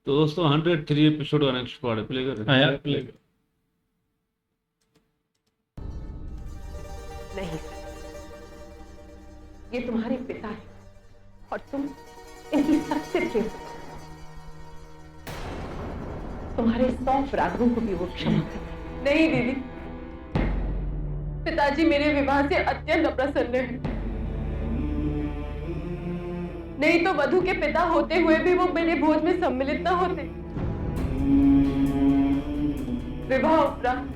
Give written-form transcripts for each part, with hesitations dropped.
तो दोस्तों 103 एपिसोड का नेक्स्ट पार्ट है, प्ले कर हाँ यार, प्ले कर। नहीं, ये तुम्हारे पिता है और तुम इनकी सबसे प्रिय पुत्र। तुम्हारे 100 अपराधों को भी वो क्षमा कर। नहीं दीदी, पिताजी मेरे विवाह से अत्यंत अप्रसन्न हैं। नहीं तो वधु के पिता होते हुए भी वो मेरे भोज में सम्मिलित न होते। विवाह उपरांत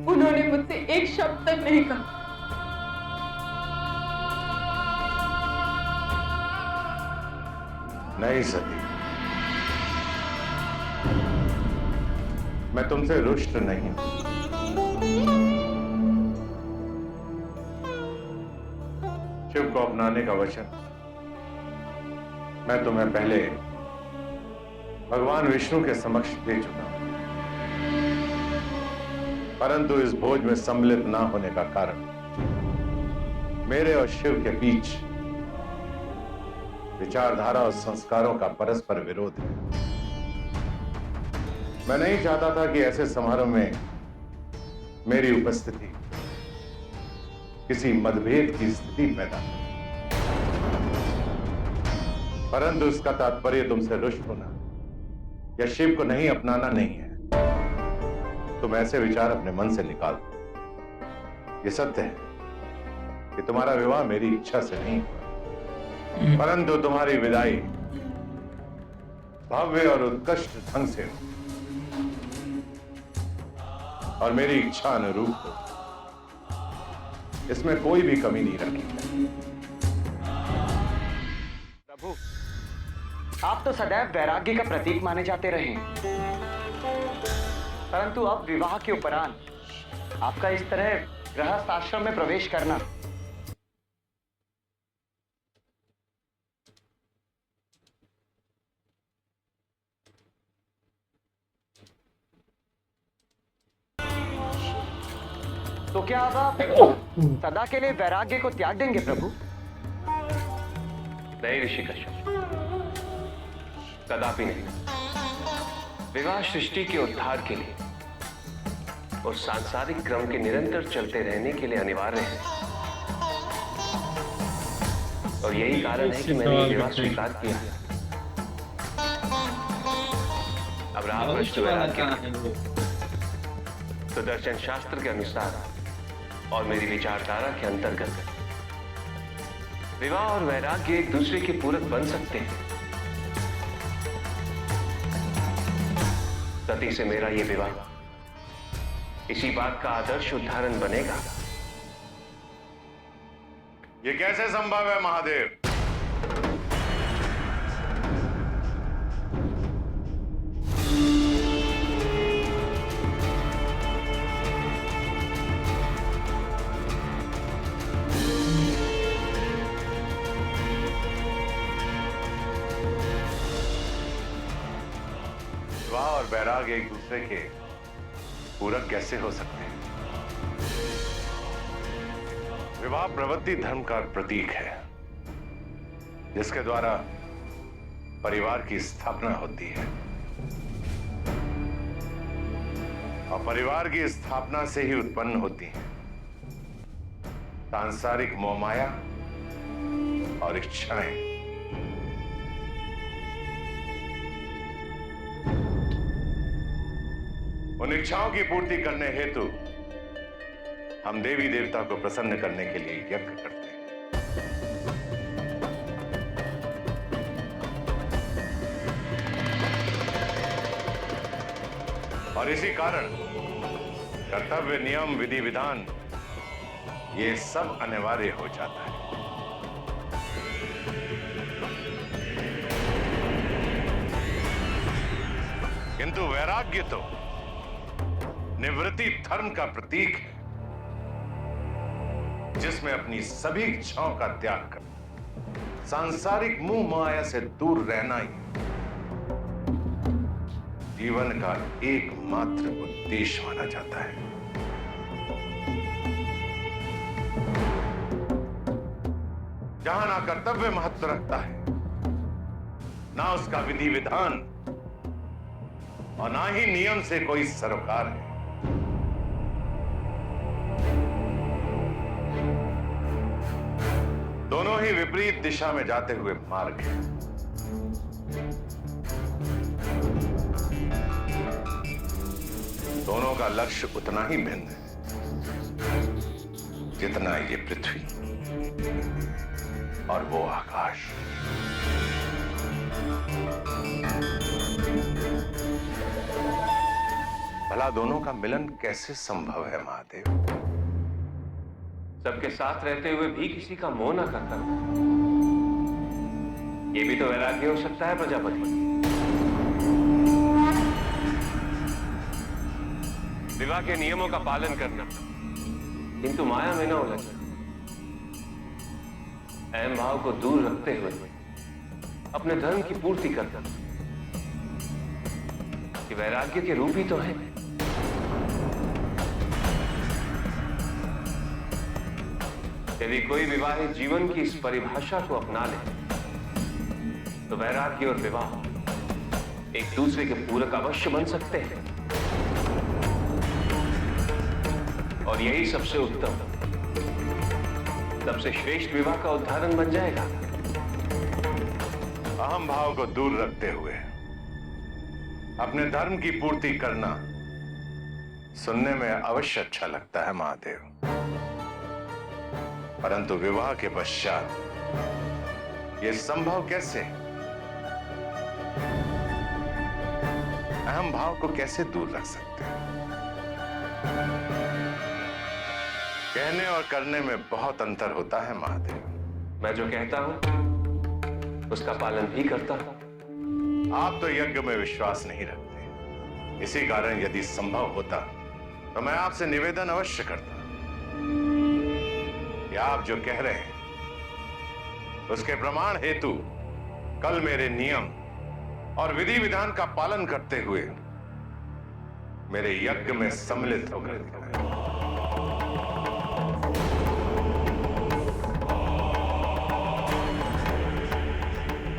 उन्होंने मुझसे एक शब्द तक नहीं कहा। नहीं सती, मैं तुमसे रुष्ट नहीं हूं। शिव को अपनाने का वचन मैं तुम्हें पहले भगवान विष्णु के समक्ष दे चुका हूं, परंतु इस भोज में सम्मिलित ना होने का कारण मेरे और शिव के बीच विचारधारा और संस्कारों का परस्पर विरोध है। मैं नहीं चाहता था कि ऐसे समारोह में मेरी उपस्थिति किसी मतभेद की स्थिति पैदा करे, परंतु इसका तात्पर्य तुमसे रुष्ट होना या शिव को नहीं अपनाना नहीं है। तुम ऐसे विचार अपने मन से निकाल दो। ये सत्य है कि तुम्हारा विवाह मेरी इच्छा से नहीं हुआ, परंतु तुम्हारी विदाई भव्य और उत्कृष्ट ढंग से हो और मेरी इच्छा अनुरूप हो, इसमें कोई भी कमी नहीं रखी है। प्रभु, आप तो सदैव वैराग्य का प्रतीक माने जाते रहे हैं, परंतु अब विवाह के उपरांत आपका इस तरह गृहस्थ आश्रम में प्रवेश करना तो क्या अब आप सदा के लिए वैराग्य को त्याग देंगे प्रभु? नहीं ऋषि कश्यप, कदापि नहीं। विवाह सृष्टि के उद्धार के लिए और सांसारिक क्रम के निरंतर चलते रहने के लिए अनिवार्य है, और यही कारण है कि मैंने ये विवाह स्वीकार किया है। अब रहा प्रश्न वैराग्य का, तो दर्शन शास्त्र के अनुसार और मेरी विचारधारा के अंतर्गत विवाह और वैराग्य एक दूसरे के पूरक बन सकते हैं। सती से मेरा यह विवाह इसी बात का आदर्श उदाहरण बनेगा। ये कैसे संभव है महादेव? विवाह और वैराग एक दूसरे के पूरक कैसे हो सकते हैं? विवाह प्रवृत्ति धर्म का प्रतीक है, जिसके द्वारा परिवार की स्थापना होती है, और परिवार की स्थापना से ही उत्पन्न होती है सांसारिक मोहमाया और इच्छाएं। उन इच्छाओं की पूर्ति करने हेतु हम देवी देवता को प्रसन्न करने के लिए यज्ञ करते हैं। और इसी कारण कर्तव्य, नियम, विधि विधान ये सब अनिवार्य हो जाता है। किंतु वैराग्य तो निवृत्ति धर्म का प्रतीक है, जिसमें अपनी सभी इच्छाओं का त्याग कर सांसारिक मोह माया से दूर रहना ही जीवन का एकमात्र उद्देश्य माना जाता है। जहां ना कर्तव्य महत्व रखता है, ना उसका विधि विधान और ना ही नियम से कोई सरोकार है। दोनों ही विपरीत दिशा में जाते हुए मार्ग हैं। दोनों का लक्ष्य उतना ही भिन्न है जितना ये पृथ्वी और वो आकाश। भला दोनों का मिलन कैसे संभव है महादेव? सबके साथ रहते हुए भी किसी का मोह ना करता, ये भी तो वैराग्य हो सकता है प्रजापति। विवाह के नियमों का पालन करना, किंतु माया में न उलझना, अहम भाव को दूर रखते हुए अपने धर्म की पूर्ति करना, ये वैराग्य के रूप ही तो है। यदि कोई विवाहित जीवन की इस परिभाषा को अपना ले तो वैराग्य और विवाह एक दूसरे के पूरक अवश्य बन सकते हैं, और यही सबसे उत्तम, सबसे श्रेष्ठ विवाह का उदाहरण बन जाएगा। अहम भाव को दूर रखते हुए अपने धर्म की पूर्ति करना सुनने में अवश्य अच्छा लगता है महादेव, परंतु विवाह के पश्चात यह संभव कैसे? अहम भाव को कैसे दूर रख सकते हैं? कहने और करने में बहुत अंतर होता है महादेव। मैं जो कहता हूं उसका पालन भी करता हूं। आप तो यज्ञ में विश्वास नहीं रखते, इसी कारण यदि संभव होता तो मैं आपसे निवेदन अवश्य करता कि आप जो कह रहे हैं उसके प्रमाण हेतु कल मेरे नियम और विधि विधान का पालन करते हुए मेरे यज्ञ में सम्मिलित होकर दिखाएं।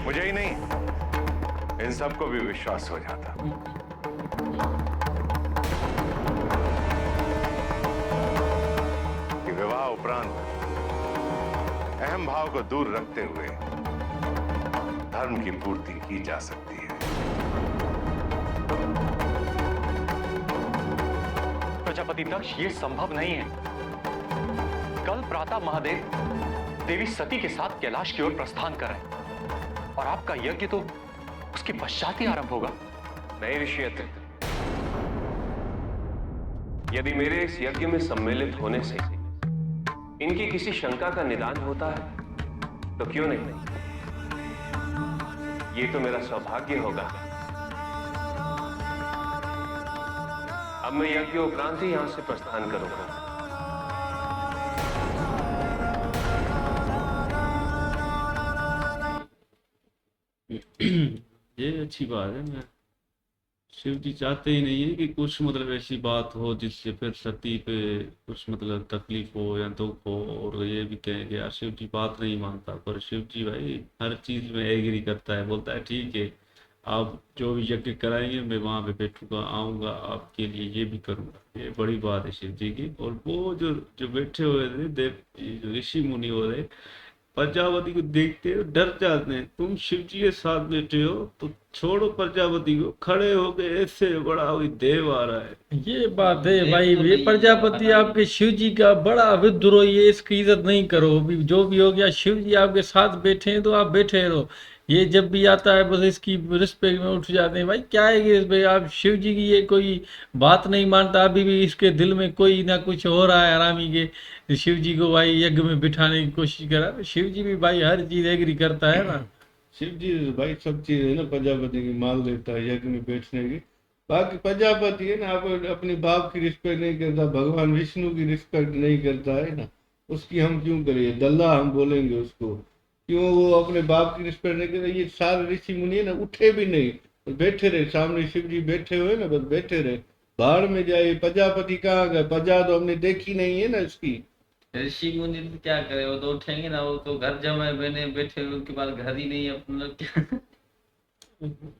मुझे ही नहीं, इन सबको भी विश्वास हो जाता कि विवाह उपरांत अहम भाव को दूर रखते हुए धर्म की पूर्ति की जा सकती है। प्रजापति दक्ष, ये संभव नहीं है। कल प्रातः महादेव देवी सती के साथ कैलाश की ओर प्रस्थान कर रहे हैं और आपका यज्ञ तो उसके पश्चात ही आरंभ होगा। नहीं ऋषि अत्रि, यदि मेरे इस यज्ञ में सम्मिलित होने से इनकी किसी शंका का निदान होता है तो क्यों नहीं, ये तो मेरा सौभाग्य होगा। अब मैं यज्ञ उपरांत ही यहां से प्रस्थान करूंगा। ये अच्छी बात है। मैं शिव जी चाहते ही नहीं है कि कुछ मतलब ऐसी बात हो जिससे फिर सती पे कुछ मतलब तकलीफ हो या दुख हो, और ये भी कहें कि यार शिव जी बात नहीं मानता। पर शिव जी भाई हर चीज में एग्री करता है, बोलता है ठीक है आप जो भी यज्ञ कराएंगे मैं वहां पे बैठूंगा, आऊंगा आपके लिए, ये भी करूंगा। ये बड़ी बात है शिव जी की। और वो जो जो बैठे हुए थे देव ऋषि मुनि हो रहे, प्रजापति को देखते हो डर जाते हैं। तुम शिव जी के साथ बैठे हो तो छोड़ो प्रजापति को, खड़े हो गए ऐसे बड़ा कोई देव आ रहा है। ये बात है भाई, ये प्रजापति आपके शिव जी का बड़ा विद्रोही है, इसकी इज्जत नहीं करो। अभी जो भी हो गया, शिव जी आपके साथ बैठे हैं तो आप बैठे रहो। ये जब भी आता है बस इसकी रिस्पेक्ट में उठ जाते हैं। भाई क्या है कि भाई आप शिव जी की ये कोई बात नहीं मानता, अभी भी इसके दिल में कोई ना कुछ हो रहा है हरामी के। शिव जी को भाई यज्ञ में बिठाने की कोशिश करा। शिव जी भी भाई हर चीज एग्री करता है ना। शिव जी भाई सब चीज है ना प्रजापति की मान लेता है यज्ञ में बैठने की। बाकी प्रजापति है ना अपनी बाप की रिस्पेक्ट नहीं करता, भगवान विष्णु की रिस्पेक्ट नहीं करता है ना, उसकी हम क्यों करिए दल्ला हम बोलेंगे उसको, क्यों वो अपने बाप की रिस्पेक्ट नहीं करता। ये सारे ऋषि मुनि ना उठे भी नहीं, बैठे रहे, सामने शिव जी बैठे हुए ना बस बैठे रहे। बाहर में जाए प्रजापति कहाँ गए, प्रजा तो हमने देखी नहीं है ना इसकी। ऋषि मुनि तो क्या करे, वो तो उठेंगे ना, वो तो घर जमाए बने बैठे, उनके पास घर ही नहीं है अपना। हैं